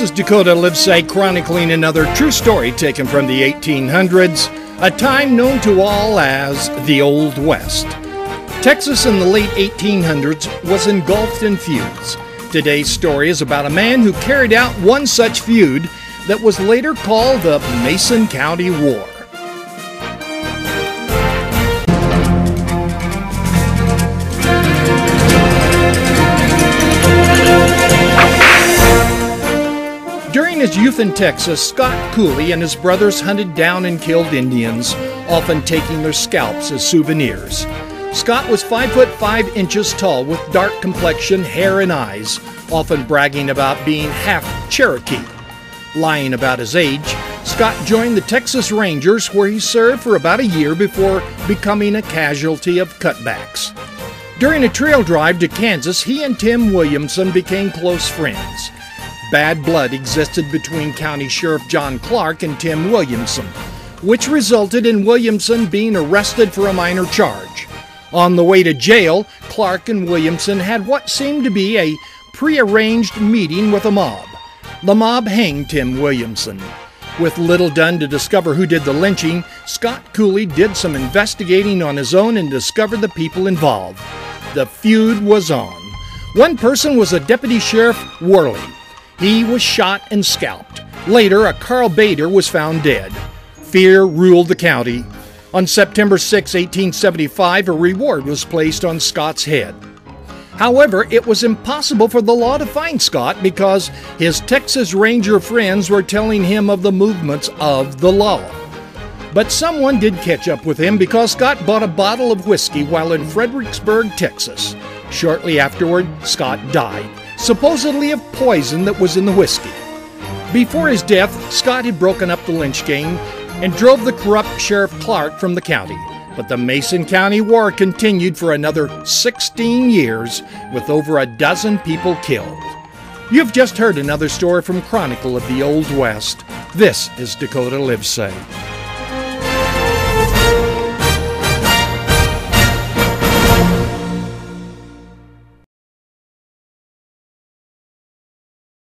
This is Dakota Livesay chronicling another true story taken from the 1800s, a time known to all as the Old West. Texas in the late 1800s was engulfed in feuds. Today's story is about a man who carried out one such feud that was later called the Mason County War. During his youth in Texas, Scott Cooley and his brothers hunted down and killed Indians, often taking their scalps as souvenirs. Scott was 5'5" tall with dark complexion, hair, and eyes, often bragging about being half Cherokee. Lying about his age, Scott joined the Texas Rangers, where he served for about a year before becoming a casualty of cutbacks. During a trail drive to Kansas, he and Tim Williamson became close friends. Bad blood existed between County Sheriff John Clark and Tim Williamson, which resulted in Williamson being arrested for a minor charge. On the way to jail, Clark and Williamson had what seemed to be a prearranged meeting with a mob. The mob hanged Tim Williamson. With little done to discover who did the lynching, Scott Cooley did some investigating on his own and discovered the people involved. The feud was on. One person was a Deputy Sheriff Worley. He was shot and scalped. Later, a Carl Bader was found dead. Fear ruled the county. On September 6, 1875, a reward was placed on Scott's head. However, it was impossible for the law to find Scott because his Texas Ranger friends were telling him of the movements of the law. But someone did catch up with him because Scott bought a bottle of whiskey while in Fredericksburg, Texas. Shortly afterward, Scott died, supposedly of poison that was in the whiskey. Before his death, Scott had broken up the lynch gang and drove the corrupt Sheriff Clark from the county. But the Mason County War continued for another 16 years with over a dozen people killed. You've just heard another story from Chronicle of the Old West. This is Dakota Livesay.